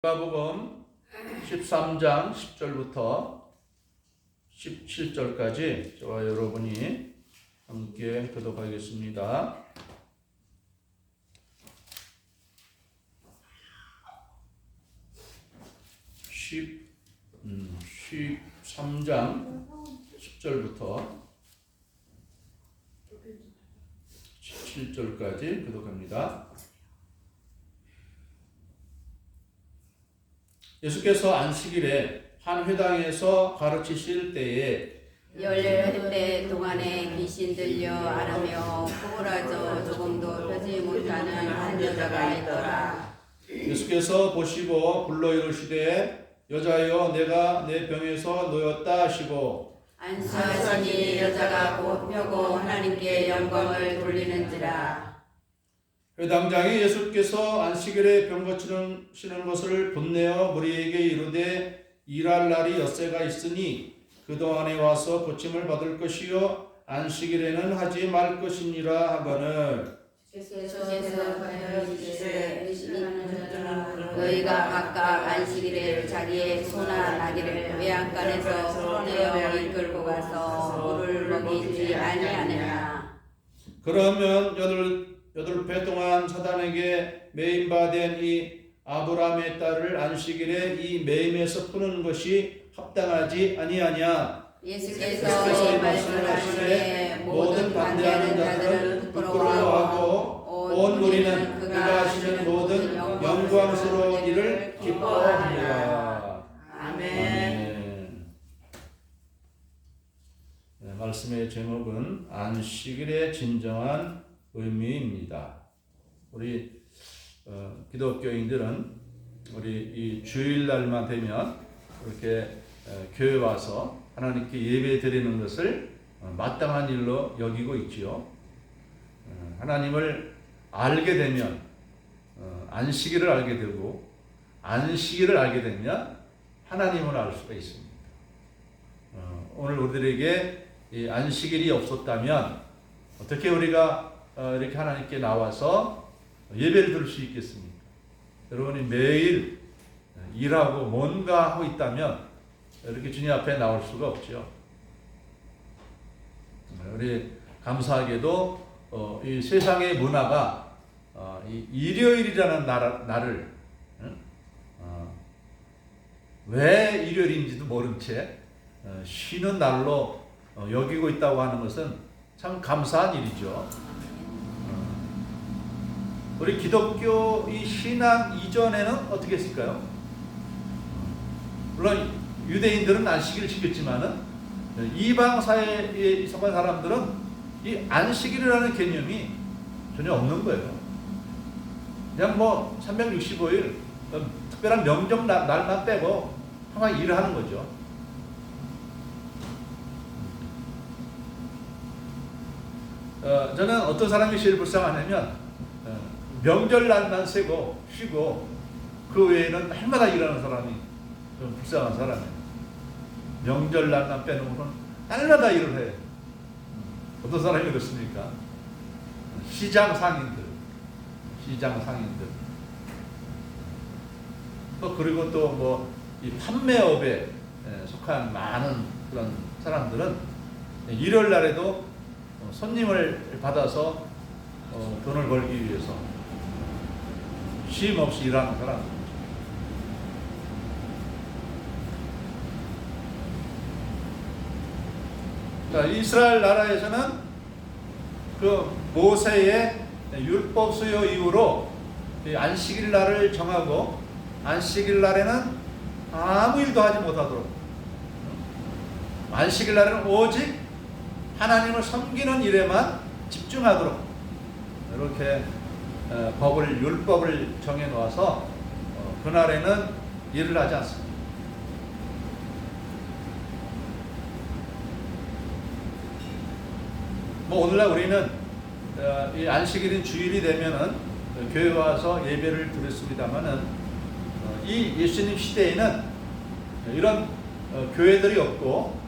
누가복음 13장 10절부터 17절까지 저와 여러분이 함께 교독하겠습니다. 13장 10절부터 17절까지 교독합니다. 예수께서 안식일에 한 회당에서 가르치실 때에 열흘 때 동안에 귀신 들려 앓으며 구부라져 조금도 펴지 못하는 한 여자가 있더라. 예수께서 보시고 불러 이르시되 여자여 내가 내 병에서 놓였다 하시고 안수하시니 여자가 곧 펴고 하나님께 영광을 돌리는지라. 회당장이 예수께서 안식일에 병 고치시는 것을 분내어 무리에게 이르되 일할 날이 엿새가 있으니 그동안에 와서 고침을 받을 것이요 안식일에는 하지 말 것이니라 하거늘 너희가 각각 안식일에 자기의 소나 나귀를 외양간에서 풀어내어 이끌고 가서 물을 먹이지 아니하느냐. 그러면 여덟 배 동안 사단에게 매임받은 이 아브라함의 딸을 안식일에 이 매임에서 푸는 것이 합당하지 아니하냐. 예수께서 이 말씀을 하시되 모든 반대하는 자들은 부끄러워하고 온 무리는 그가 하시는 모든 영광스러운 일을 기뻐하리라. 아멘. 네, 말씀의 제목은 안식일의 진정한 의미입니다. 우리 기독교인들은 우리 이 주일날만 되면 이렇게 교회 와서 하나님께 예배 드리는 것을 마땅한 일로 여기고 있지요. 하나님을 알게 되면 안식일을 알게 되고 안식일을 알게 되면 하나님을 알 수가 있습니다. 오늘 우리들에게 이 안식일이 없었다면 어떻게 우리가 이렇게 하나님께 나와서 예배를 드릴 수 있겠습니까? 여러분이 매일 일하고 뭔가 하고 있다면 이렇게 주님 앞에 나올 수가 없죠. 우리 감사하게도 이 세상의 문화가 이 일요일이라는 날을 왜 일요일인지도 모른 채 쉬는 날로 여기고 있다고 하는 것은 참 감사한 일이죠. 우리 기독교 이 신앙 이전에는 어떻게 했을까요? 물론 유대인들은 안식일을 지켰지만은 이방 사회에 속한 사람들은 이 안식일이라는 개념이 전혀 없는 거예요. 그냥 뭐 365일 특별한 명절 날만 빼고 항상 일을 하는 거죠. 저는 어떤 사람이 제일 불쌍하냐면 명절날만 세고 쉬고 그 외에는 날마다 일하는 사람이 좀 불쌍한 사람이에요. 명절날만 빼놓고는 날마다 일을 해요. 어떤 사람이 그렇습니까? 시장 상인들. 또 그리고 또 뭐 이 판매업에 속한 많은 그런 사람들은 일요일 날에도 손님을 받아서 돈을 벌기 위해서 쉼 없이 일하는 사람. 자, 이스라엘 나라에서는 그 모세의 율법 수요 이후로 안식일 날을 정하고 안식일 날에는 아무 일도 하지 못하도록, 안식일 날에는 오직 하나님을 섬기는 일에만 집중하도록 이렇게 율법을 정해 놓아서 그날에는 일을 하지 않습니다. 뭐 오늘날 우리는 이 안식일인 주일이 되면은 교회 와서 예배를 드렸습니다만은 이 예수님 시대에는 이런 교회들이 없고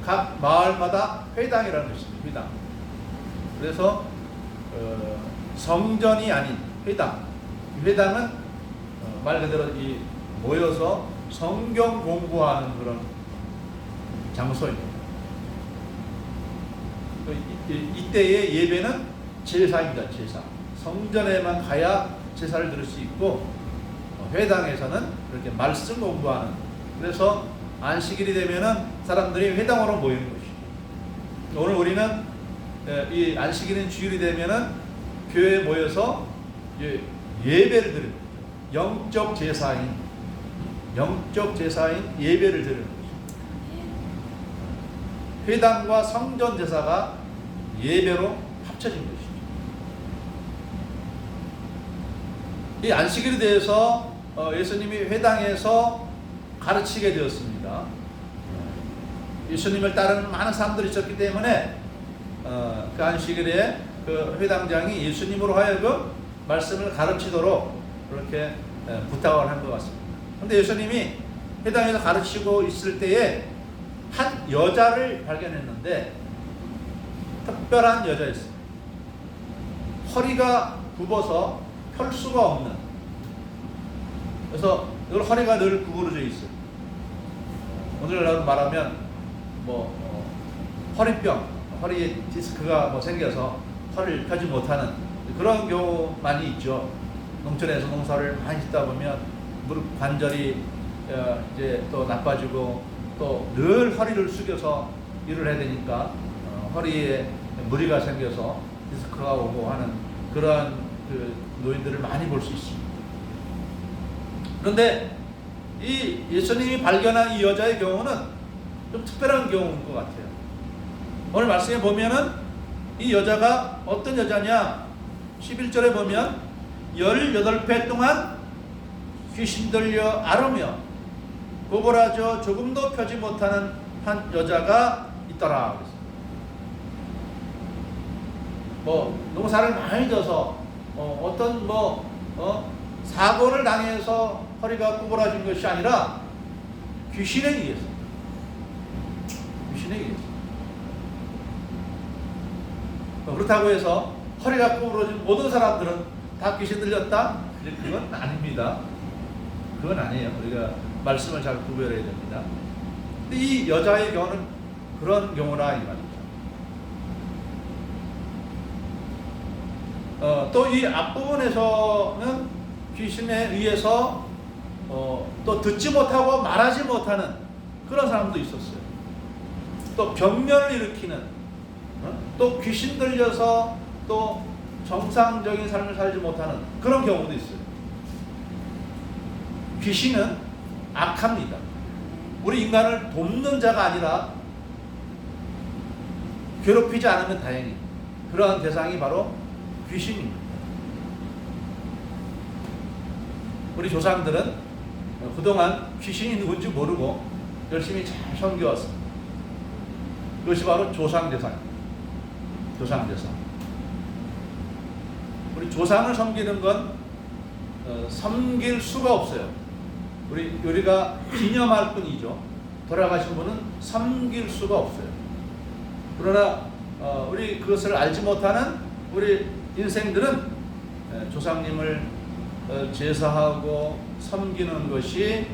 각 마을마다 회당이라는 것입니다. 회당. 그래서 성전이 아닌 회당. 회당은 말 그대로 이 모여서 성경 공부하는 그런 장소입니다. 이때의 예배는 제사입니다. 제사. 성전에만 가야 제사를 드릴 수 있고 회당에서는 이렇게 말씀 공부하는. 그래서 안식일이 되면은 사람들이 회당으로 모이는 것이죠. 오늘 우리는 이 안식일인 주일이 되면은 교회에 모여서 예배를 드리는 거죠. 영적 제사인 예배를 드리는 거죠. 회당과 성전 제사가 예배로 합쳐진 것이죠. 이 안식일에 대해서 예수님이 회당에서 가르치게 되었습니다. 예수님을 따르는 많은 사람들이 있었기 때문에 그 안식일에 그 회당장이 예수님으로 하여금 말씀을 가르치도록 그렇게 부탁을 한 것 같습니다. 그런데 예수님이 회당에서 가르치고 있을 때에 한 여자를 발견했는데 특별한 여자였어요. 허리가 굽어서 펼 수가 없는. 그래서 이걸 허리가 늘 구부러져 있어요. 오늘날로 말하면 허리병, 허리에 디스크가 생겨서 허리를 펴지 못하는 그런 경우 많이 있죠. 농촌에서 농사를 많이 짓다 보면 무릎 관절이 이제 또 나빠지고 또 늘 허리를 숙여서 일을 해야 되니까 허리에 무리가 생겨서 디스크가 오고 하는 그러한 그 노인들을 많이 볼 수 있습니다. 그런데 이 예수님이 발견한 이 여자의 경우는 좀 특별한 경우인 것 같아요. 오늘 말씀에 보면은 이 여자가 어떤 여자냐? 11절에 보면 18배 동안 귀신 들려 앓으며 고골아져 조금도 펴지 못하는 한 여자가 있더라. 농사를 많이 져서 어떤 사고를 당해서 허리가 구부러진 것이 아니라 귀신에 의해서. 그렇다고 해서 허리가 구부러진 모든 사람들은 다 귀신 들렸다? 그건 아닙니다. 그건 아니에요. 우리가 말씀을 잘 구별해야 됩니다. 근데 이 여자의 경우는 그런 경우라 이 말이죠. 또 이 앞부분에서는 귀신에 의해서 또 듣지 못하고 말하지 못하는 그런 사람도 있었어요. 또 병면을 일으키는, 또 귀신 들려서 또 정상적인 삶을 살지 못하는 그런 경우도 있어요. 귀신은 악합니다. 우리 인간을 돕는 자가 아니라 괴롭히지 않으면 다행히 그러한 대상이 바로 귀신입니다. 우리 조상들은 그동안 귀신이 누군지 모르고 열심히 잘 섬겨왔습니다. 그것이 바로 조상제사입니다. 조상제사. 우리 조상을 섬기는 건 섬길 수가 없어요. 우리가 기념할 뿐이죠. 돌아가신 분은 섬길 수가 없어요. 그러나 우리 그것을 알지 못하는 우리 인생들은 조상님을 제사하고 섬기는 것이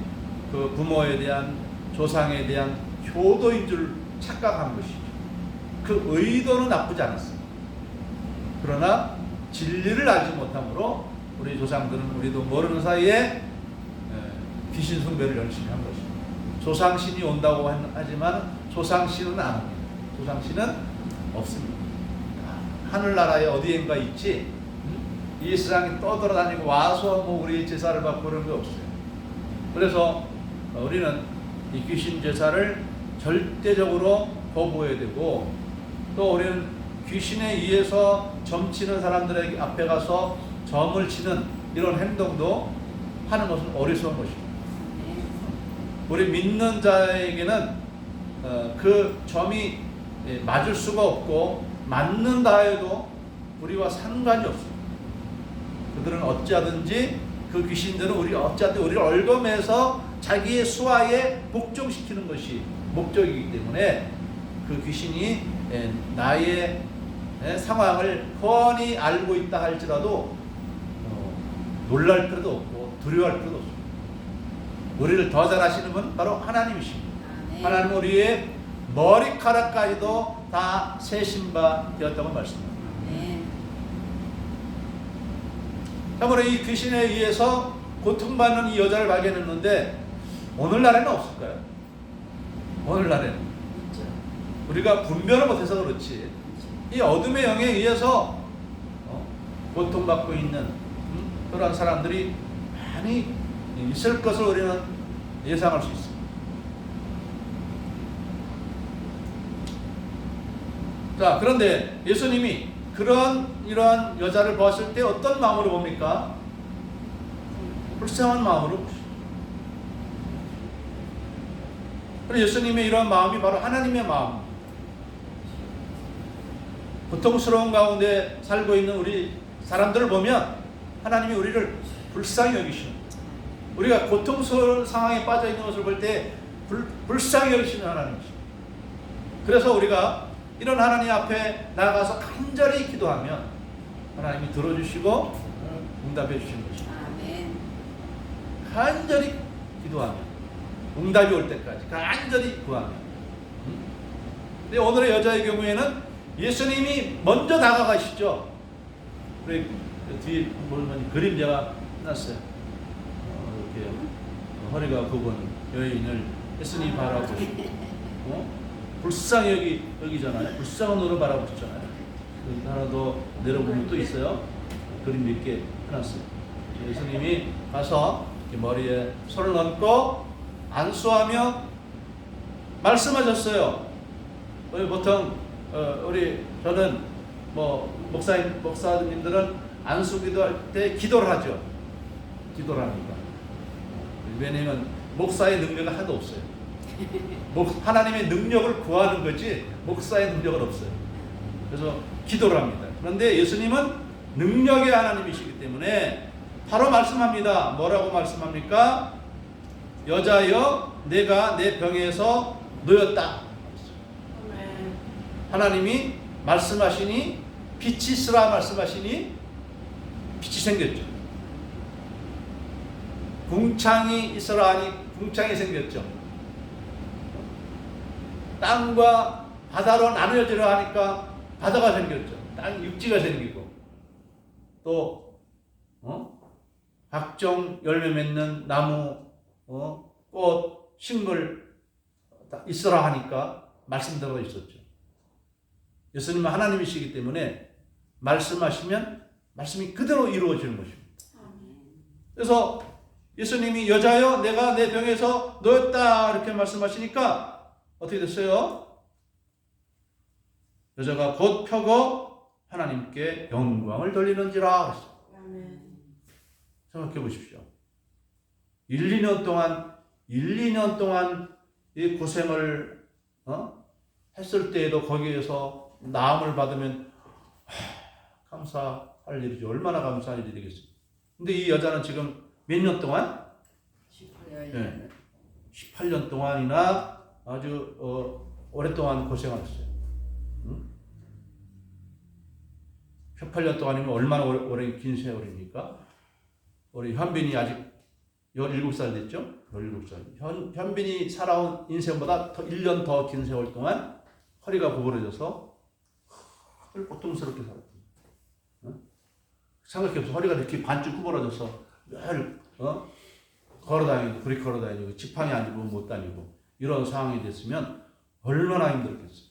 그 부모에 대한 조상에 대한 효도인 줄 착각한 것이죠. 그 의도는 나쁘지 않았습니다. 그러나 진리를 알지 못함으로 우리 조상들은 우리도 모르는 사이에 귀신 숭배를 열심히 한 것입니다. 조상신이 온다고 하지만 조상신은 안 옵니다. 조상신은 없습니다. 하늘나라에 어디엔가 있지 이 세상에 떠돌아다니고 와서 우리 제사를 받고 그런 게 없어요. 그래서 우리는 이 귀신 제사를 절대적으로 거부해야 되고, 또 우리는 귀신에 의해서 점치는 사람들에게 앞에 가서 점을 치는 이런 행동도 하는 것은 어리석은 것입니다. 우리 믿는 자에게는 그 점이 맞을 수가 없고 맞는다 해도 우리와 상관이 없습니다. 그들은 어찌하든지 그 귀신들은 우리를 얼검해서 자기의 수하에 복종시키는 것이 목적이기 때문에 그 귀신이 나의 상황을 훤히 알고 있다 할지라도 놀랄 필요도 없고 두려워할 필요도 없습니다. 우리를 더 잘하시는 분 바로 하나님이십니다. 아멘. 하나님은 우리의 머리카락까지도 다 세신 바 되었다고 말씀합니다. 아멘. 참으로 이 귀신에 의해서 고통받는 이 여자를 발견했는데 오늘날에는 없을까요? 오늘날에는 우리가 분별을 못해서 그렇지 이 어둠의 영에 의해서 고통받고 있는 그런 사람들이 많이 있을 것을 우리는 예상할 수 있습니다. 자, 그런데 예수님이 이러한 여자를 보았을 때 어떤 마음으로 봅니까? 불쌍한 마음으로 보십니다. 그래서 예수님의 이런 마음이 바로 하나님의 마음. 고통스러운 가운데 살고 있는 우리 사람들을 보면 하나님이 우리를 불쌍히 여기십니다. 우리가 고통스러운 상황에 빠져 있는 것을 볼 때 불쌍히 여기시는 하나님이십니다. 그래서 우리가 이런 하나님 앞에 나가서 간절히 기도하면 하나님이 들어주시고 응답해 주시는 것입니다. 아멘. 간절히 기도하면 응답이 올 때까지 간절히 구하면. 근데 오늘의 여자의 경우에는 예수님이 먼저 다가가시죠. 우리 뒤에 보면 그림자가 해놨어요. 이렇게 허리가 굽은 여인을 예수님이 바라보시고 불쌍히 여기잖아요. 불쌍한 눈으로 바라보시잖아요. 하나 더 내려보면 또 있어요. 그림 몇 개 해놨어요. 예수님이 가서 머리에 손을 얹고 안수하며 말씀하셨어요. 보통 저는 목사님들은 안수 기도할 때 기도를 하죠. 기도를 합니다. 왜냐면 목사의 능력은 하나도 없어요. 하나님의 능력을 구하는 거지 목사의 능력은 없어요. 그래서 기도를 합니다. 그런데 예수님은 능력의 하나님이시기 때문에 바로 말씀합니다. 뭐라고 말씀합니까? 여자여 내가 내 병에서 놓였다. 하나님이 말씀하시니 빛이 있으라 말씀하시니 빛이 생겼죠. 궁창이 있으라 하니 궁창이 생겼죠. 땅과 바다로 나누어지려 하니까 바다가 생겼죠. 땅 육지가 생기고 또 각종 열매 맺는 나무, 꽃, 식물 있으라 하니까 말씀대로 있었죠. 예수님은 하나님이시기 때문에 말씀하시면 말씀이 그대로 이루어지는 것입니다. 그래서 예수님이 여자여 내가 내 병에서 놓였다 이렇게 말씀하시니까 어떻게 됐어요? 여자가 곧 펴고 하나님께 영광을 돌리는지라 그랬어요. 생각해 보십시오. 1, 2년 동안 이 고생을 했을 때에도 거기에서 나음을 받으면 감사할 일이죠. 얼마나 감사할 일이겠어요. 근데 이 여자는 지금 몇 년 동안? 18년 동안이나 아주 오랫동안 고생하셨어요. 18년 동안이면 얼마나 오래 긴 세월입니까? 우리 현빈이 아직 17살 됐죠? 17살. 현빈이 살아온 인생보다 1년 더 긴 세월 동안 허리가 구부러져서 고통스럽게 살았습니다. 생각해보세요. 허리가 이렇게 반쯤 구부러져서 매일 걸어다니고 그리 걸어다니고 지팡이 아니고 못 다니고 이런 상황이 됐으면 얼마나 힘들겠어요.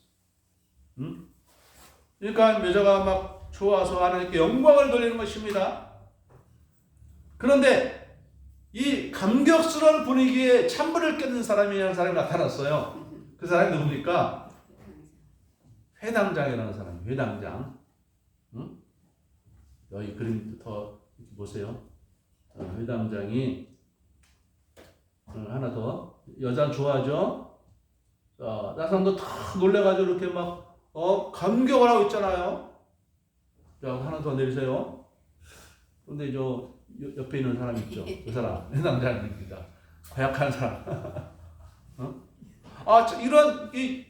그러니까 여자가 막 좋아서 하나님께 영광을 돌리는 것입니다. 그런데 이 감격스러운 분위기에 찬물을 껴는 사람이라는 사람이 나타났어요. 그 사람이 누굽니까? 회당장이라는 사람이에요. 회당장. 여기 그림 더 보세요. 회당장이 하나 더 여자 좋아하죠. 자, 사람도 다 놀래가지고 이렇게 막 감격을 하고 있잖아요. 자, 하나 더 내리세요. 근데 저 옆에 있는 사람 있죠. 그 사람 회당장입니다. 고약한 사람.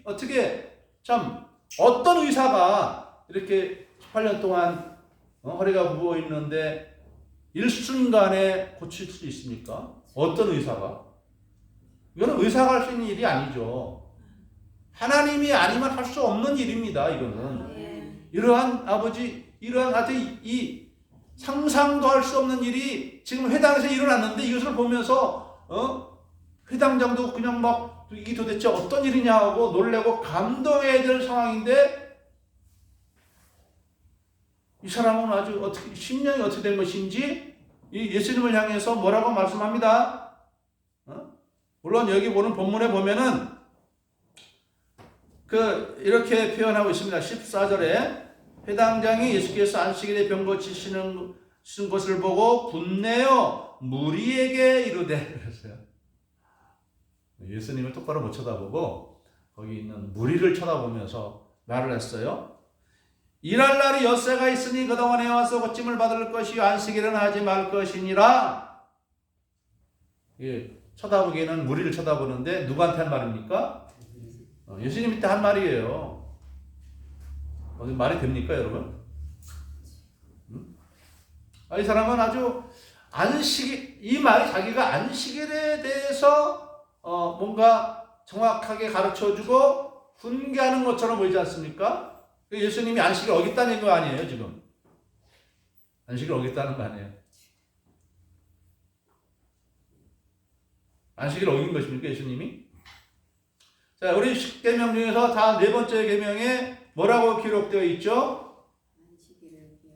어떻게 참 어떤 의사가 이렇게 18년 동안 허리가 부어 있는데 일순간에 고칠 수 있습니까? 어떤 의사가? 이거는 의사가 할 수 있는 일이 아니죠. 하나님이 아니면 할 수 없는 일입니다. 이거는 이러한 아버지, 이러한 하여튼 이 상상도 할 수 없는 일이 지금 회당에서 일어났는데 이것을 보면서 회당장도 그냥 막 이게 도대체 어떤 일이냐 하고 놀래고 감동해야 될 상황인데 이 사람은 아주 어떻게 심령이 어떻게 된 것인지 이 예수님을 향해서 뭐라고 말씀합니다. 물론 여기 보는 본문에 보면은 이렇게 표현하고 있습니다. 14절에 회당장이 예수께서 안식일에 병 고치시는 것을 보고 분내어 무리에게 이르되 그랬어요. 예수님을 똑바로 못 쳐다보고 거기 있는 무리를 쳐다보면서 말을 했어요. 일할 날이 엿새가 있으니 그동안에 와서 고침을 받을 것이 안식일은 하지 말 것이니라. 쳐다보기에는 무리를 쳐다보는데 누구한테 한 말입니까? 예수님한테 한 말이에요. 말이 됩니까, 여러분? 이 사람은 아주 이 말이 자기가 안식일에 대해서 뭔가 정확하게 가르쳐주고 훈계하는 것처럼 보이지 않습니까? 예수님이 안식일 어겼다는 거 아니에요, 지금? 안식일 어겼다는 거 아니에요? 안식일 어긴 것입니까, 예수님이? 자, 우리 10계명 중에서 다 네 번째 계명에 뭐라고 기록되어 있죠?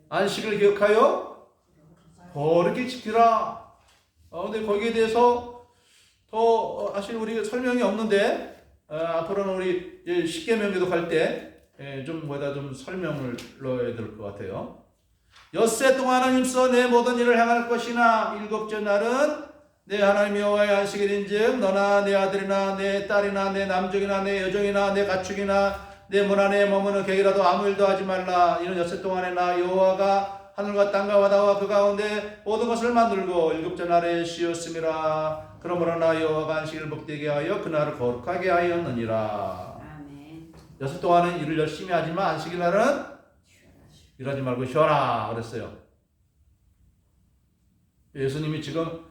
안식을 기억하여 거룩히 지키라. 근데 거기에 대해서 더 사실 우리가 설명이 없는데 앞으로는 우리 10계명에도 갈 때 좀 설명을 넣어야 될 것 같아요. 엿새 동안은 힘써 내 모든 일을 행할 것이나 일곱째 날은 내 하나님 여호와의 안식일인즉 너나 내 아들이나 내 딸이나 내 남종이나 내 여종이나 내 가축이나 내 문 안에 머무는 객이라도 아무 일도 하지 말라. 이는 엿새 동안에 나 여호와가 하늘과 땅과 바다와 그 가운데 모든 것을 만들고 일곱째 날에 쉬었음이라. 그러므로 나 여호와가 안식일을 복되게 하여 그날을 거룩하게 하였느니라. 아멘. 엿새 동안은 일을 열심히 하지만 안식일 날은 일하지 말고 쉬어라 그랬어요. 예수님이 지금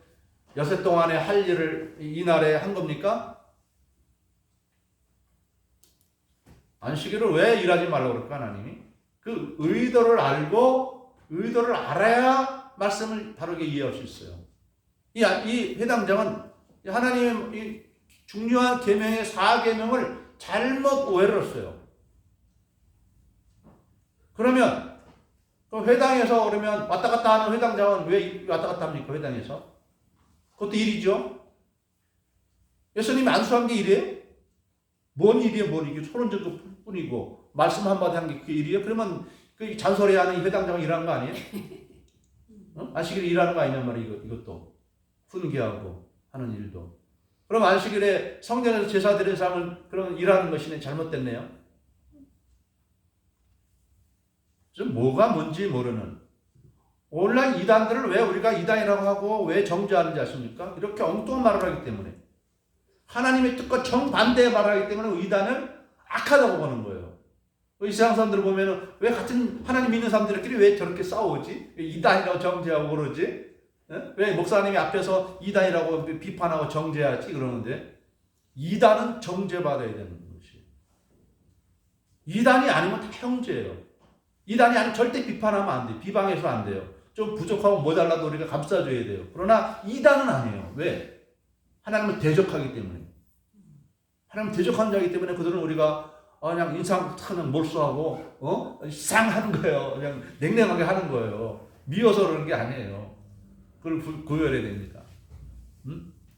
엿새 동안에 할 일을 이 날에 한 겁니까? 안식일을 왜 일하지 말라고 그럴까, 하나님이? 그 의도를 알고, 의도를 알아야 말씀을 바르게 이해할 수 있어요. 이 회당장은 하나님의 이 중요한 계명의 4계명을 잘못 오해를 했어요. 그러면, 회당에서 그러면 왔다 갔다 하는 회당장은 왜 왔다 갔다 합니까, 회당에서? 그것도 일이죠. 예수님이 안수한 게 일이에요? 뭔 일이에요, 뭔 일이에요? 소론 듣고 뿐이고, 말씀 한마디 한 게 그 일이에요? 그러면 그 잔소리하는 이 회당장은 일하는 거 아니에요? 안식일에 일하는 거 아니냔 말이에요, 이것도. 훈계하고 하는 일도. 그럼 안식일에 성전에서 제사 드리는 사람은 그런 일하는 것이네, 잘못됐네요. 좀 뭐가 뭔지 모르는. 온라인 이단들을 왜 우리가 이단이라고 하고 왜 정죄하는지 아십니까? 이렇게 엉뚱한 말을 하기 때문에. 하나님의 뜻과 정반대의 말을 하기 때문에 이단을 악하다고 보는 거예요. 이 세상 사람들 보면은 왜 같은 하나님 믿는 사람들끼리 왜 저렇게 싸우지? 왜 이단이라고 정죄하고 그러지? 왜 목사님이 앞에서 이단이라고 비판하고 정죄하지? 그러는데 이단은 정죄받아야 되는 것이에요. 이단이 아니면 다 형제예요. 이단이 아니면 절대 비판하면 안 돼요. 비방해서 안 돼요. 좀 부족하고 모자라도 우리가 감싸줘야 돼요. 그러나 이단은 아니에요. 왜? 하나님을 대적하기 때문에. 하나님 대적하는 자이기 때문에 그들은 우리가 그냥 인상 그냥 몰수하고 이상하는 거예요. 그냥 냉랭하게 하는 거예요. 미워서 그러는 게 아니에요. 그걸 구별해야 됩니다.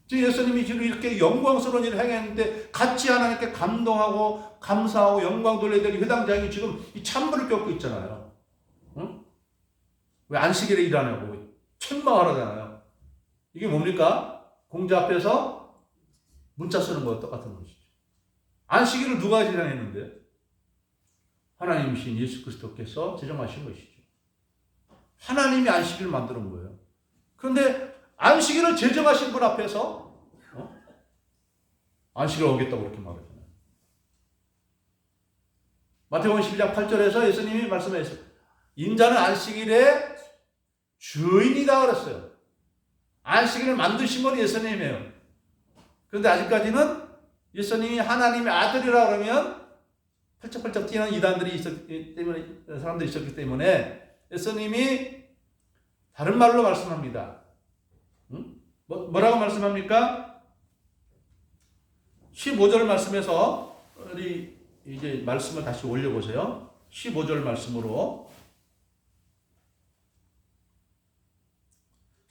지금 예수님이 지금 이렇게 영광스러운 일을 행했는데 같이 하나님께 감동하고 감사하고 영광 돌려야 될 회당장이 지금 이 찬물을 겪고 있잖아요. 왜 안식일에 일하냐고 책망하잖아요. 이게 뭡니까? 공자 앞에서 문자 쓰는 거와 똑같은 것이죠. 안식일을 누가 제정했는데? 하나님이신 예수 그리스도께서 제정하신 것이죠. 하나님이 안식일을 만드는 거예요. 그런데 안식일을 제정하신 분 앞에서 안식일을 어겼다고 그렇게 말하잖아요. 마태복음 12장 8절에서 예수님이 말씀하셨어요. 인자는 안식일의 주인이다 그랬어요. 안식일을 만드신 건 예수님이에요. 그런데 아직까지는 예수님이 하나님의 아들이라 그러면 펄쩍펄쩍 뛰는 이단들이 있었기 때문에, 사람들이 있었기 때문에 예수님이 다른 말로 말씀합니다. 뭐라고 말씀합니까? 15절 말씀에서 우리 이제 말씀을 다시 올려보세요. 15절 말씀으로.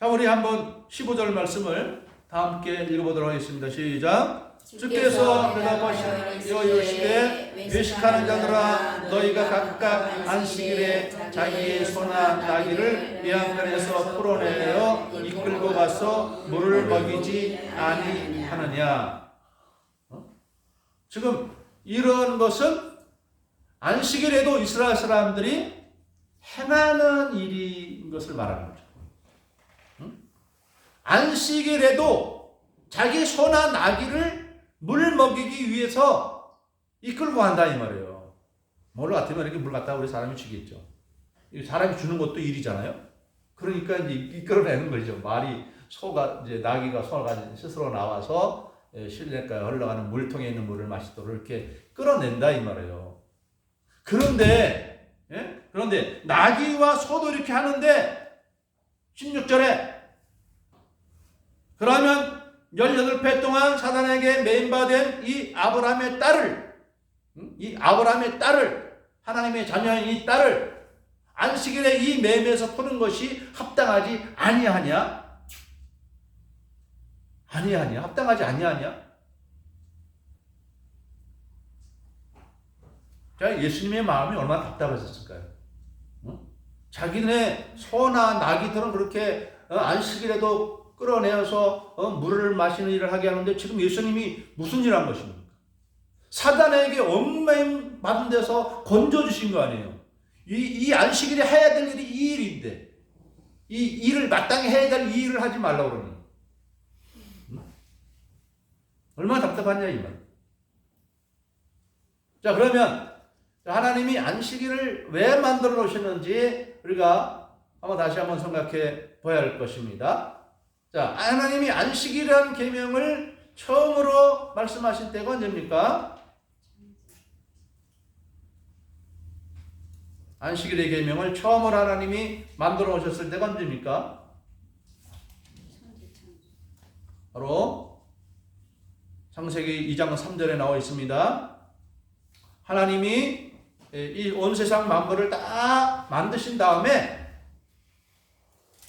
자, 우리 한번 15절 말씀을 다 함께 읽어보도록 하겠습니다. 시작. 주께서 대답하시어 이르시되 외식하는 자들아 너희가 각각 안식일에 자기의 소나 나귀를 매양간에서 풀어내어 이끌고 가서 물을 먹이지 아니하느냐. 지금 이런 것은 안식일에도 이스라엘 사람들이 행하는 일인 것을 말하는 거죠. 안식일에도 자기 소나 나귀를 물 먹이기 위해서 이끌고 간다 이 말이에요. 뭘 같으면 이렇게 물 갖다 우리 사람이 주겠죠. 사람이 주는 것도 일이잖아요. 그러니까 이제 이끌어내는 거죠. 말이 소가 이제 나귀가 소가 스스로 나와서 실내가에 흘러가는 물통에 있는 물을 마시도록 이렇게 끌어낸다 이 말이에요. 그런데 나귀와 소도 이렇게 하는데 16절에 그러면 18배 동안 사단에게 매인받은 이 아브라함의 딸을 하나님의 자녀인 이 딸을 안식일에 이 매매에서 푸는 것이 합당하지 아니하냐? 합당하지 아니하냐? 자, 예수님의 마음이 얼마나 답답하셨을까요? 자기네 소나 나귀들은 그렇게 안식일에도 끌어내어서 물을 마시는 일을 하게 하는데 지금 예수님이 무슨 일을 한 것입니까? 사단에게 얽매임 받은 데서 건져주신 거 아니에요. 이 안식일에 해야 될 일이 이 일인데 이 일을 마땅히 해야 될 이 일을 하지 말라고 그러니 얼마나 답답하냐 이 말. 자, 그러면 하나님이 안식일을 왜 만들어 놓으셨는지 우리가 다시 한번 생각해 봐야 할 것입니다. 자, 하나님이 안식이라는 계명을 처음으로 말씀하신 때가 언제입니까? 안식일의 계명을 처음으로 하나님이 만들어 오셨을 때가 언제입니까? 바로 창세기 2장 3절에 나와 있습니다. 하나님이 이 온 세상 만물을 다 만드신 다음에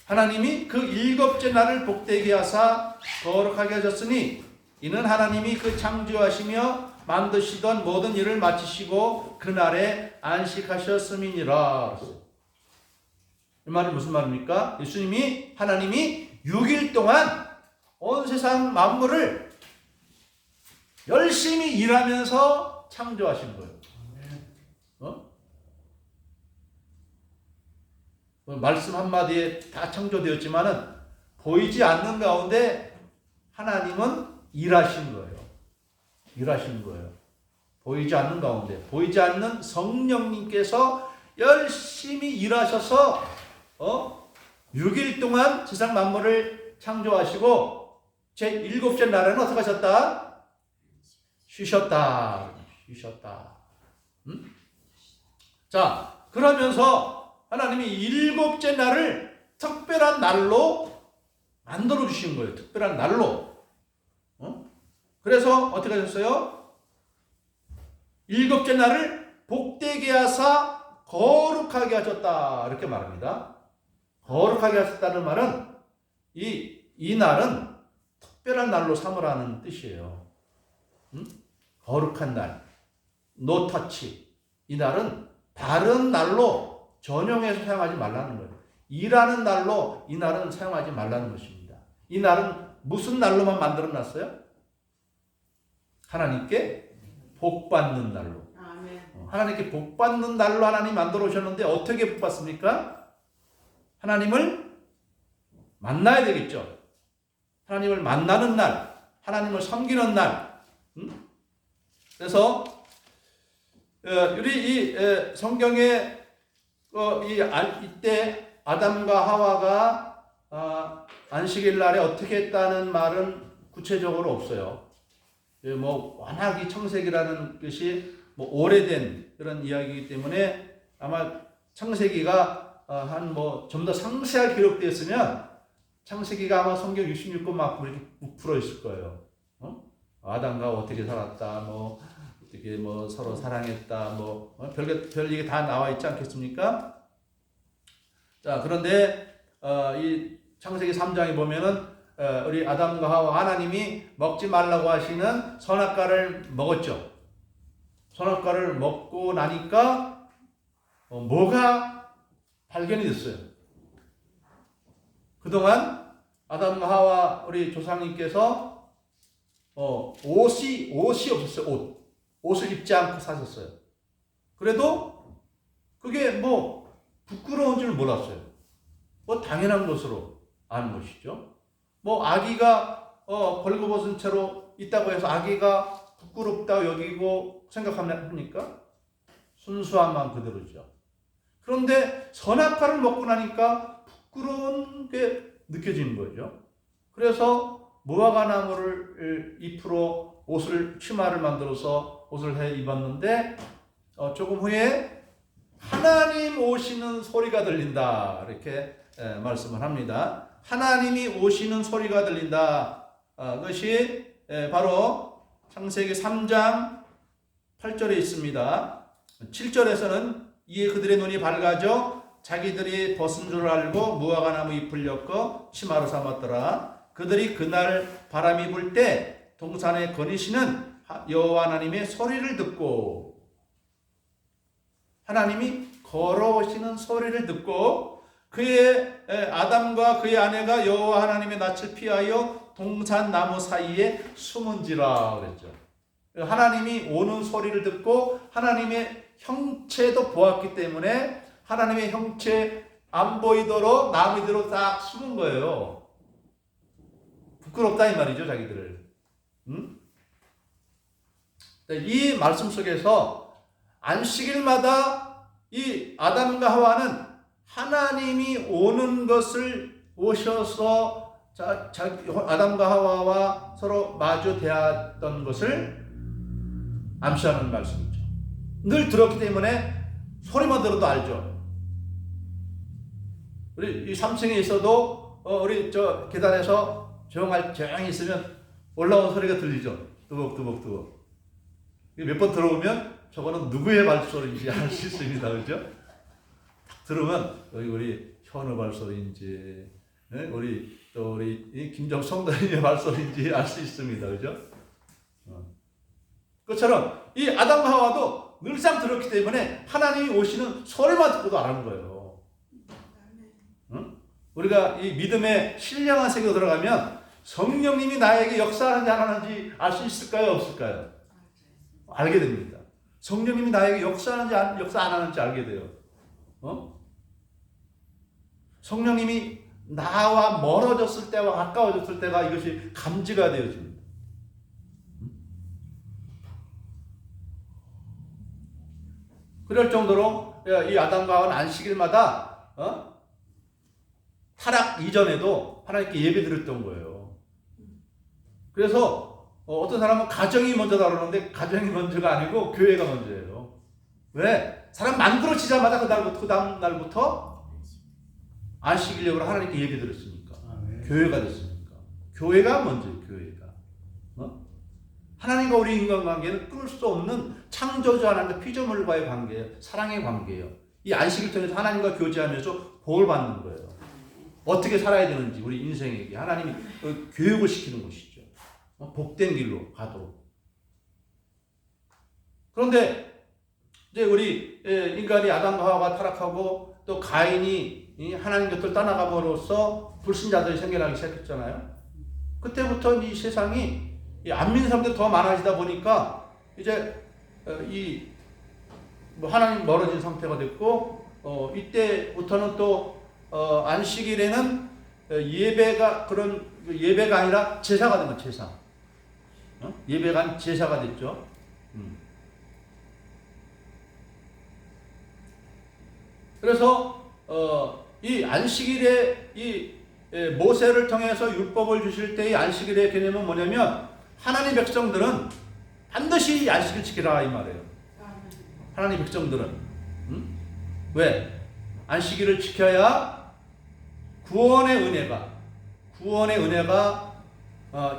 하나님이 그 일곱째 날을 복되게 하사 거룩하게 하셨으니 이는 하나님이 그 창조하시며 만드시던 모든 일을 마치시고 그날에 안식하셨음이니라. 이 말은 무슨 말입니까? 하나님이 6일 동안 온 세상 만물을 열심히 일하면서 창조하신 거예요. 말씀 한마디에 다 창조되었지만은 보이지 않는 가운데 하나님은 일하신 거예요. 보이지 않는 가운데, 보이지 않는 성령님께서 열심히 일하셔서 6일 동안 세상 만물을 창조하시고 제 7째 날에는 어떻게 하셨다? 쉬셨다. 자, 그러면서 하나님이 7째 날을 특별한 날로 만들어 주신 거예요. 특별한 날로. 그래서 어떻게 하셨어요? 7째 날을 복되게 하사 거룩하게 하셨다. 이렇게 말합니다. 거룩하게 하셨다는 말은 이 날은 특별한 날로 삼으라는 뜻이에요. 거룩한 날, no touch. 이 날은 다른 날로 전용해서 사용하지 말라는 거예요. 일하는 날로 이 날은 사용하지 말라는 것입니다. 이 날은 무슨 날로만 만들어 놨어요? 하나님께 복받는 날로. 하나님께 복받는 날로 하나님 만들어 오셨는데 어떻게 복받습니까? 하나님을 만나야 되겠죠. 하나님을 만나는 날, 하나님을 섬기는 날. 그래서 우리 이 성경에 이때 아담과 하와가 안식일 날에 어떻게 했다는 말은 구체적으로 없어요. 뭐 워낙 이 창세기라는 것이 뭐 오래된 그런 이야기이기 때문에 아마 창세기가 한 뭐 좀 더 상세하게 기록되었으면 창세기가 아마 성경 66권 막 이렇게 부풀어 있을 거예요. 아담과 어떻게 살았다, 뭐 어떻게 뭐 서로 사랑했다, 뭐 별 얘기 다 나와 있지 않겠습니까? 자, 그런데 이 창세기 3장에 보면은 우리 아담과 하와 하나님이 먹지 말라고 하시는 선악과를 먹었죠. 선악과를 먹고 나니까 뭐가 발견이 됐어요. 그동안 아담과 하와 우리 조상님께서 옷이 없었어요. 옷을 입지 않고 사셨어요. 그래도 그게 뭐 부끄러운 줄 몰랐어요. 뭐 당연한 것으로 아는 것이죠. 뭐 아기가 벌거벗은 채로 있다고 해서 아기가 부끄럽다고 여기고 생각합니까? 순수함만 그대로죠. 그런데 선악과를 먹고 나니까 부끄러운 게 느껴지는 거죠. 그래서 무화과 나무를 잎으로 치마를 만들어서 옷을 해 입었는데 조금 후에 하나님 오시는 소리가 들린다, 이렇게 말씀을 합니다. 하나님이 오시는 소리가 들린다. 그것이 바로 창세기 3장 8절에 있습니다. 7절에서는 이에 그들의 눈이 밝아져 자기들이 벗은 줄 알고 무화과 나무 잎을 엮어 치마로 삼았더라. 그들이 그날 바람이 불 때 동산에 거니시는 여호와 하나님의 소리를 듣고, 하나님이 걸어오시는 소리를 듣고 그의 아담과 그의 아내가 여호와 하나님의 낯을 피하여 동산 나무 사이에 숨은지라 그랬죠. 하나님이 오는 소리를 듣고 하나님의 형체도 보았기 때문에 하나님의 형체 안 보이도록 나무 뒤로 딱 숨은 거예요. 부끄럽다 이 말이죠, 자기들을. 이 말씀 속에서 안식일마다 이 아담과 하와는 하나님이 오는 것을 오셔서 아담과 하와와 서로 마주 대하던 것을 암시하는 말씀이죠. 늘 들었기 때문에 소리만 들어도 알죠. 우리 이 3층에 있어도 우리 저 계단에서 조용히 있으면 올라온 소리가 들리죠. 두벅두벅. 몇 번 들어오면 저거는 누구의 발소리인지 알 수 있습니다. 그죠? 들으면 여기 우리 현우 발소리인지, 우리 김정 성도님의 발소리인지 알 수 있습니다. 그죠? 그것처럼 이 아담과 하와도 늘상 들었기 때문에 하나님이 오시는 소리만 듣고도 아는 거예요. 우리가 이 믿음의 신령한 세계로 들어가면 성령님이 나에게 역사하는지 안 하는지 알 수 있을까요? 없을까요? 알게 됩니다. 성령님이 나에게 역사하는지 역사 안 하는지 알게 돼요. 성령님이 나와 멀어졌을 때와 가까워졌을 때가 이것이 감지가 되어집니다. 그럴 정도로 이 아담과 하와는 안식일마다 타락 이전에도 하나님께 예배드렸던 거예요. 그래서 어떤 사람은 가정이 먼저다 그러는데 가정이 먼저가 아니고 교회가 먼저예요. 왜? 사람 만들어지자마자 그 다음 날부터 안식일력으로 하나님께 예배드렸으니까. 교회가 됐으니까. 교회가 먼저예요. 교회가. 하나님과 우리 인간관계는 끊을 수 없는 창조주 하나님과 피조물과의 관계예요. 사랑의 관계예요. 이 안식일 통해서 하나님과 교제하면서 복을 받는 거예요. 어떻게 살아야 되는지 우리 인생에게 하나님이 교육을 시키는 것이죠. 복된 길로 가도록. 그런데 이제 우리 인간이 아담과 하와가 타락하고 또 가인이 하나님 곁을 떠나감으로써 불신자들이 생겨나기 시작했잖아요. 그때부터 이 세상이 안 믿는 사람들이 더 많아지다 보니까 이제 하나님 멀어진 상태가 됐고 이때부터는 또 안식일에는 예배가 아니라 제사가 된 거예요. 제사. 예배가 아닌 제사가 됐죠. 그래서 이 안식일에 이 모세를 통해서 율법을 주실 때의 안식일의 개념은 뭐냐면 하나님 백성들은 반드시 이 안식일 지키라 이 말이에요. 하나님 백성들은 왜? 안식일을 지켜야 구원의 은혜가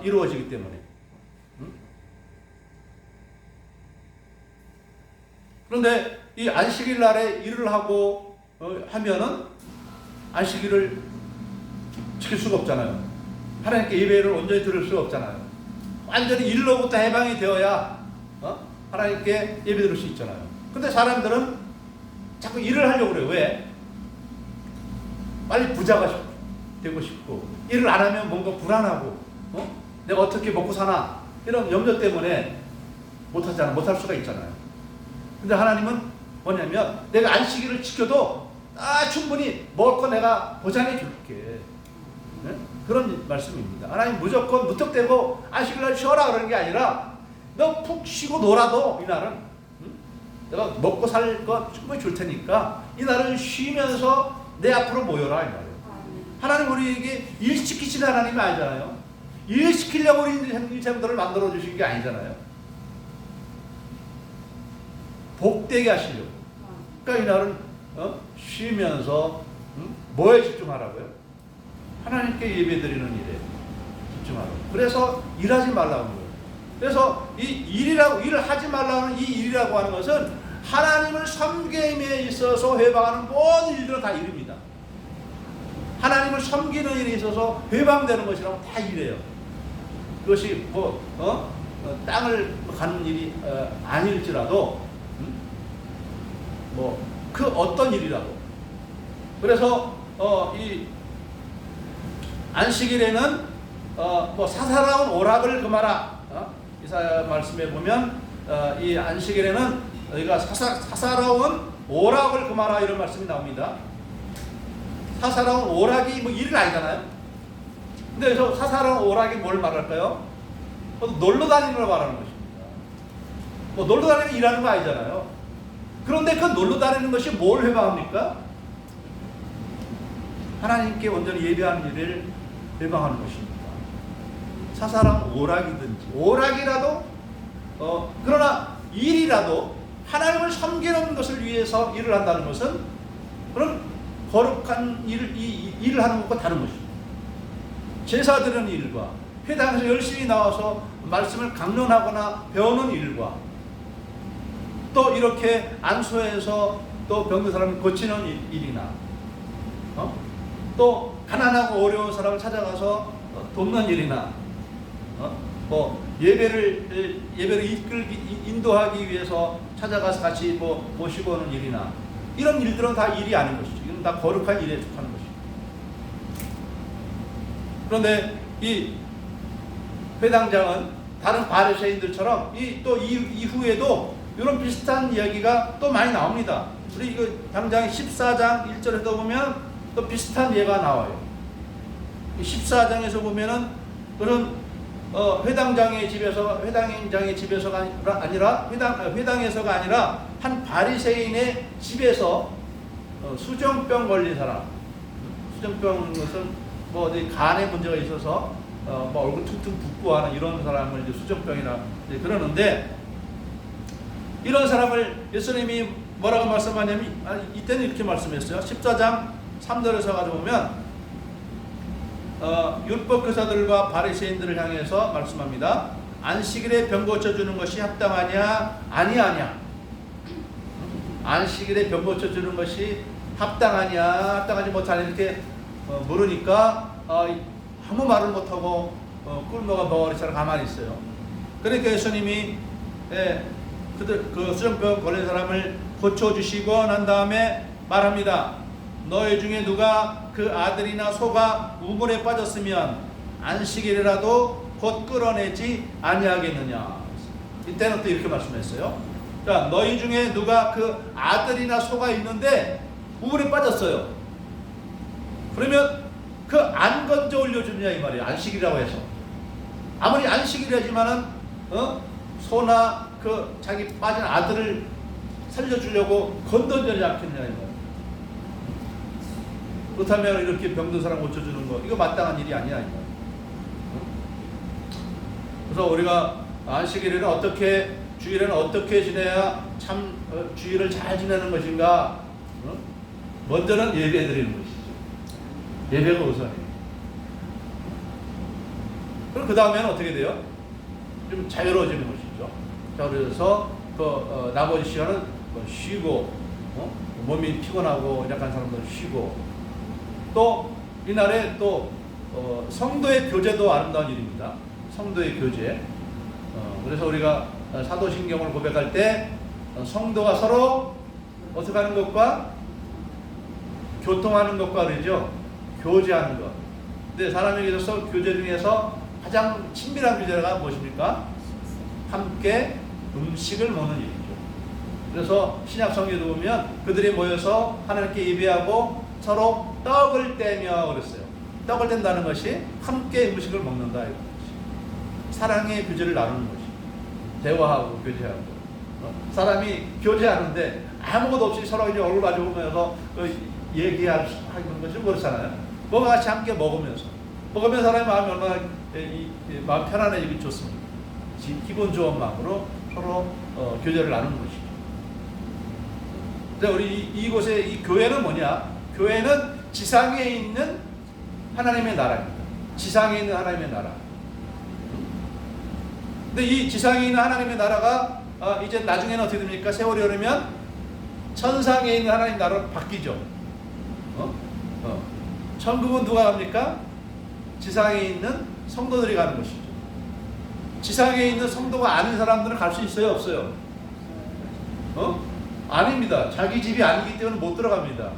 이루어지기 때문에. 그런데 이 안식일 날에 일을 하고 하면은 안식일을 지킬 수가 없잖아요. 하나님께 예배를 온전히 드릴 수가 없잖아요. 완전히 일로부터 해방이 되어야 하나님께 예배 드릴 수 있잖아요. 근데 사람들은 자꾸 일을 하려고 그래요. 왜? 빨리 부자가 되고 싶고, 일을 안 하면 뭔가 불안하고, 내가 어떻게 먹고 사나 이런 염려 때문에 못할 수가 있잖아요. 근데 하나님은 뭐냐면 내가 안식일을 지켜도 충분히 먹을 거 내가 보장해 줄게. 네? 그런 말씀입니다. 하나님 무조건 무턱대고 안식일 날 쉬어라 그러는 게 아니라 너 푹 쉬고 놀아도 이날은 내가 먹고 살 거 충분히 줄 테니까 이날은 쉬면서 내 앞으로 모여라 이 말이에요. 하나님 우리에게 일 시키시는 하나님이 아니잖아요. 일 시키려고 우리 인생들을 만들어 주신 게 아니잖아요. 복되게 하시려고. 그러니까 이날은 쉬면서 뭐에 집중하라고요? 하나님께 예배드리는 일에 집중하라고. 그래서 일하지 말라고 하는 거예요. 그래서 이 일을 하지 말라는 이 일이라고 하는 것은 하나님을 섬김에 있어서 회방하는 모든 일들은 다 일입니다. 하나님을 섬기는 일에 있어서 회방되는 것이라고 다 일이에요. 그것이 땅을 가는 일이 아닐지라도 그 어떤 일이라도. 그래서 이 안식일에는 사사로운 오락을 금하라. 이사야 말씀에 보면 이 안식일에는 여기가 사사로운 오락을 금하라 이런 말씀이 나옵니다. 사사로운 오락이 일은 아니잖아요. 근데 그래서 사사로운 오락이 뭘 말할까요? 놀러 다니는 걸 말하는 것입니다. 놀러 다니는 일하는 거 아니잖아요. 그런데 그 놀러 다니는 것이 뭘 회방합니까? 하나님께 온전히 예배하는 일을 회방하는 것입니다. 사사로운 오락이라도 그러나 일이라도 하나님을 섬기는 것을 위해서 일을 한다는 것은 그런 거룩한 일을 하는 것과 다른 것입니다. 제사 드리는 일과 회당에서 열심히 나와서 말씀을 강론하거나 배우는 일과 또 이렇게 안수해서 또 병든 사람을 고치는 일이나 또 가난하고 어려운 사람을 찾아가서 돕는 일이나 예배를 인도하기 위해서 찾아가서 같이 모시고 오는 일이나 이런 일들은 다 일이 아닌 것이죠. 이건 다 거룩한 일에 속하는 것이죠. 그런데 이 회당장은 다른 바리새인들처럼 또 이후에도 이런 비슷한 이야기가 또 많이 나옵니다. 우리 이거 당장 14장 1절에도 보면 또 비슷한 예가 나와요. 14장에서 보면은 그런 회당장의 집에서가 아니라 회당에서가 아니라 한 바리새인의 집에서 수정병 걸린 사람. 수정병 것은 어디 간에 문제가 있어서 얼굴 퉁퉁 붓고 하는 이런 사람을 이제 수정병이라 그러는데, 이런 사람을 예수님이 뭐라고 말씀하냐면 이때는 이렇게 말씀했어요. 14장 3절에서 가지고 보면 율법 교사들과 바리새인들을 향해서 말씀합니다. 안식일에 병 고쳐주는 것이 합당하냐 아니하냐. 안식일에 병 고쳐주는 것이 합당하냐 합당하지 못하냐 이렇게 물으니까 아무 말을 못하고 꿀먹은 벙어리처럼 가만히 있어요. 그러니까 예수님이 그 수정병 걸린 사람을 고쳐주시고 난 다음에 말합니다. 너희 중에 누가 그 아들이나 소가 우물에 빠졌으면 안식일이라도 곧 끌어내지 아니하겠느냐. 이때는 또 이렇게 말씀했어요. 자, 너희 중에 누가 그 아들이나 소가 있는데 우물에 빠졌어요. 그러면 그 안 건져 올려주느냐 이 말이에요. 안식이라고 해서. 아무리 안식이라지만은 소나 그 자기 빠진 아들을 살려주려고 건던지지 않겠느냐 이 말이에요. 그렇다면 이렇게 병든 사람 고쳐주는 거 이거 마땅한 일이 아니야 이거. 그래서 우리가 안식일에는 어떻게 주일에는 어떻게 지내야 참 주일을 잘 지내는 것인가? 먼저는 예배 드리는 것이죠. 예배가 우선이에요. 그럼 그 다음에는 어떻게 돼요? 좀 자유로워지는 것이죠. 자, 그래서 나머지 시간은 쉬고, 몸이 피곤하고 약한 사람들은 쉬고, 또 이날에 또 성도의 교제도 아름다운 일입니다. 성도의 교제. 그래서 우리가 사도신경을 고백할 때 성도가 서로 어떻게 하는 것과 교통하는 것과 그러죠. 교제하는 것. 근데 사람에게 있어서 교제 중에서 가장 친밀한 교제가 무엇입니까? 함께 음식을 먹는 일이죠. 그래서 신약 성경에 보면 그들이 모여서 하나님께 예배하고 서로 떡을 떼며 그랬어요. 떡을 뗀다는 것이 함께 음식을 먹는다 이런 것이. 사랑의 교제를 나누는 것이. 대화하고 교제하고. 사람이 교제하는데 아무것도 없이 서로 이제 얼굴 마주보면서 얘기하는 것이 그렇잖아요. 뭔가 같이 함께 먹으면 사람의 마음이 얼마나 마음 편안해지기 좋습니다. 기분 좋은 마음으로 서로 교제를 나누는 것이죠. 근데 우리 이곳의 이 교회는 뭐냐? 교회는 지상에 있는 하나님의 나라입니다. 지상에 있는 하나님의 나라. 근데 이 지상에 있는 하나님의 나라가 이제 나중에는 어떻게 됩니까? 세월이 흐르면 천상에 있는 하나님 나라로 바뀌죠. 천국은 누가 갑니까? 지상에 있는 성도들이 가는 것이죠. 지상에 있는 성도가 아닌 사람들은 갈 수 있어요? 없어요? 아닙니다. 자기 집이 아니기 때문에 못 들어갑니다.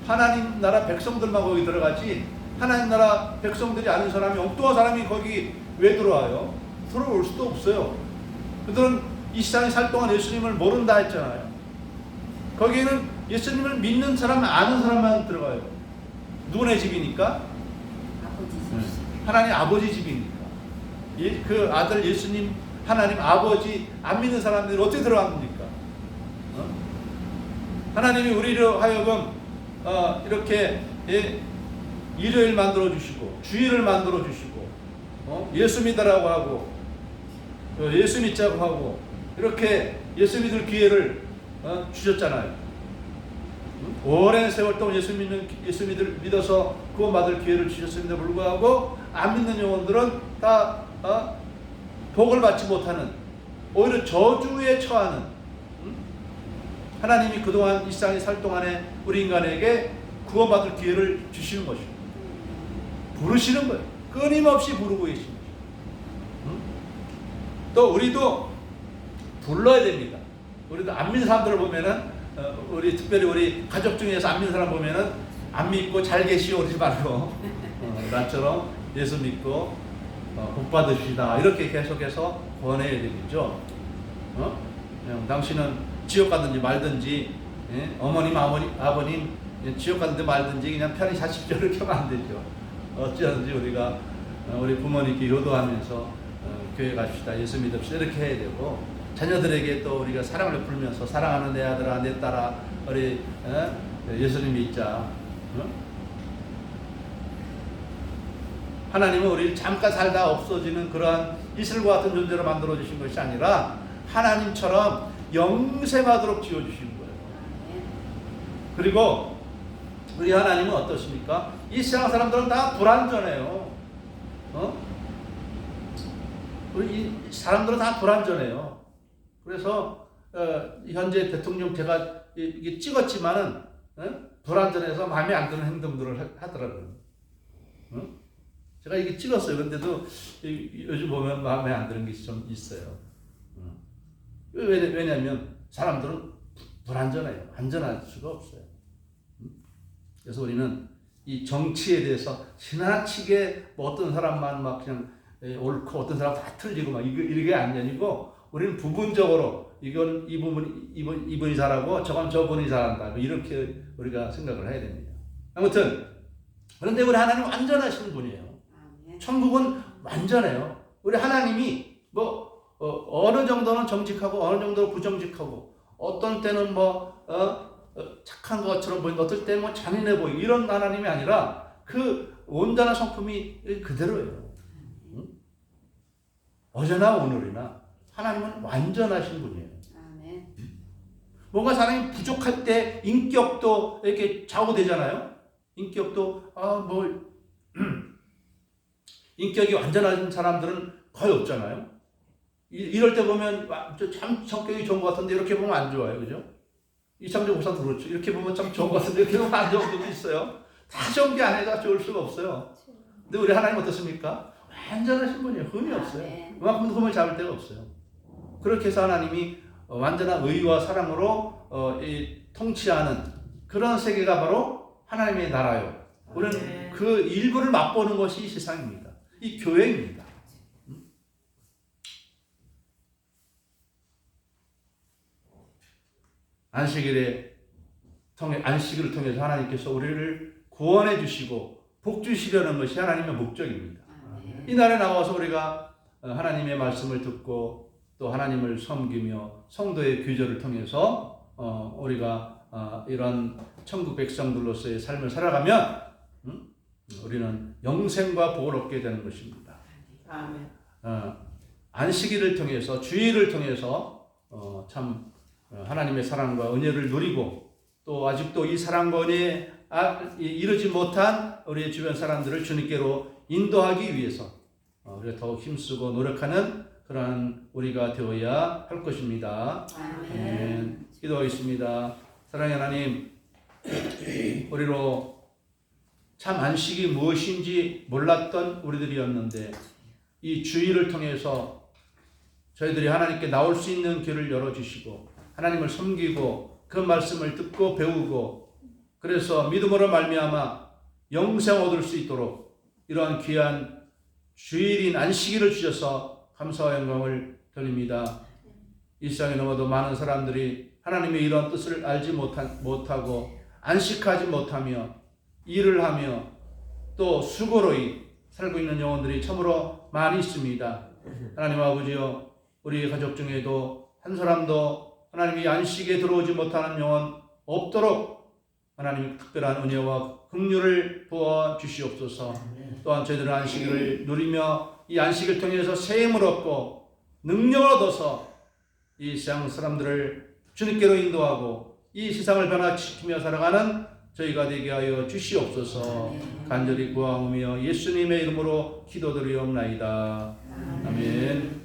하나님 나라 백성들만 거기 들어가지 하나님 나라 백성들이 아닌 사람이 엉뚱한 사람이 거기 왜 들어와요? 들어올 수도 없어요. 그들은 이 세상에 살 동안 예수님을 모른다 했잖아요. 거기에는 예수님을 믿는 사람, 아는 사람만 들어가요. 누구네 집이니까? 하나님 아버지 집이니까. 그 아들 예수님 하나님 아버지 안 믿는 사람들이 어떻게 들어갑니까? 하나님이 우리를 하여금 이렇게 일요일 만들어 주시고 주일을 만들어 주시고 예수 믿으라고 하고 예수 믿자고 하고 이렇게 예수 믿을 기회를 주셨잖아요. 오랜 세월 동안 예수 믿어서 구원받을 기회를 주셨음에도 불구하고 안 믿는 영혼들은 다 복을 받지 못하는 오히려 저주에 처하는 하나님이 그동안 이 세상에 살 동안에 우리 인간에게 구원받을 기회를 주시는 것이죠. 부르시는 거예요. 끊임없이 부르고 계신 거죠. 또 우리도 불러야 됩니다. 우리도 안 믿는 사람들을 보면은 우리 특별히 우리 가족 중에서 안 믿는 사람 보면은 안 믿고 잘 계시오 그러지 말고 나처럼 예수 믿고 복 받으시다 이렇게 계속해서 권해야 되겠죠. 당신은 지옥 가든지 말든지 어머님 아버님 지옥 가든지 말든지 그냥 편히 사십시오 이렇게 하면 안 되죠. 어찌하든지 우리가 우리 부모님께 효도하면서 교회 갑시다 예수 믿읍시다 이렇게 해야 되고 자녀들에게 또 우리가 사랑을 베풀면서 사랑하는 내 아들아 내 딸아 우리 예수님 믿자. 하나님은 우리를 잠깐 살다 없어지는 그러한 이슬과 같은 존재로 만들어 주신 것이 아니라 하나님처럼 영생하도록 지어주신 거예요. 그리고 우리 하나님은 어떻습니까? 이 세상 사람들은 다 불완전해요. 우리 사람들은 다 불완전해요. 그래서 현재 대통령 제가 이게 찍었지만은 불완전해서 마음에 안 드는 행동들을 하더라고요. 제가 이게 찍었어요. 근데도 요즘 보면 마음에 안 드는 게 좀 있어요. 왜냐하면 사람들은 불완전해요. 안전할 수가 없어요. 그래서 우리는 이 정치에 대해서 지나치게 뭐 어떤 사람만 막 그냥 옳고 어떤 사람 다 틀리고 막 이게 아니고 우리는 부분적으로 이건 이분이 잘하고 저건 저분이 잘한다 이렇게 우리가 생각을 해야 됩니다. 아무튼 그런데 우리 하나님 완전하신 분이에요. 천국은 완전해요. 우리 하나님이 어느 정도는 정직하고 어느 정도는 부정직하고 어떤 때는 착한 것처럼 보이는데 어떨 때 뭐 잔인해 보이고 이런 하나님이 아니라 그 온전한 성품이 그대로예요. 응? 어제나 오늘이나 하나님은 완전하신 분이에요. 아멘. 뭔가 사람이 부족할 때 인격도 이렇게 좌우되잖아요. 인격도 인격이 완전한 사람들은 거의 없잖아요. 이럴 때 보면 참 성격이 좋은 것 같은데 이렇게 보면 안 좋아요, 그죠? 이창조 목사도 그렇죠. 이렇게 보면 참 좋은 것 같은데 이렇게 보면 안 좋은 분도 있어요. 다 좋은 게 아니라 좋을 수가 없어요. 근데 우리 하나님 어떻습니까? 완전하신 분이에요. 흠이 없어요. 그만큼 흠을 잡을 데가 없어요. 그렇게 해서 하나님이 완전한 의와 사랑으로 통치하는 그런 세계가 바로 하나님의 나라요. 우리는 그 일부를 맛보는 것이 이 세상입니다. 이 교회입니다. 안식일을 통해서 하나님께서 우리를 구원해 주시고 복 주시려는 것이 하나님의 목적입니다. 이 날에 나와서 우리가 하나님의 말씀을 듣고 또 하나님을 섬기며 성도의 규절을 통해서 우리가 이런 천국 백성들로서의 삶을 살아가면 우리는 영생과 복을 얻게 되는 것입니다. 아멘. 안식일을 통해서 주일을 통해서 참 하나님의 사랑과 은혜를 누리고 또 아직도 이 사랑과 은혜에 이르지 못한 우리의 주변 사람들을 주님께로 인도하기 위해서 우리가 더욱 힘쓰고 노력하는 그러한 우리가 되어야 할 것입니다. 아멘. 기도하겠습니다. 사랑의 하나님, 우리로 참 안식이 무엇인지 몰랐던 우리들이었는데 이 주일을 통해서 저희들이 하나님께 나올 수 있는 길을 열어주시고 하나님을 섬기고 그 말씀을 듣고 배우고 그래서 믿음으로 말미암아 영생 얻을 수 있도록 이러한 귀한 주일인 안식일을 주셔서 감사와 영광을 돌립니다. 일상에 넘어도 많은 사람들이 하나님의 이런 뜻을 알지 못하고 안식하지 못하며 일을 하며 또 수고로이 살고 있는 영혼들이 참으로 많이 있습니다. 하나님 아버지여, 우리 가족 중에도 한 사람도 하나님이 안식에 들어오지 못하는 영혼 없도록 하나님의 특별한 은혜와 긍휼을 부어 주시옵소서. 또한 저희들은 안식을 누리며 이 안식을 통해서 새 힘을 얻고 능력을 얻어서 이 세상 사람들을 주님께로 인도하고 이 세상을 변화시키며 살아가는 저희가 되게 하여 주시옵소서. 간절히 구하오며 예수님의 이름으로 기도드리옵나이다. 아멘.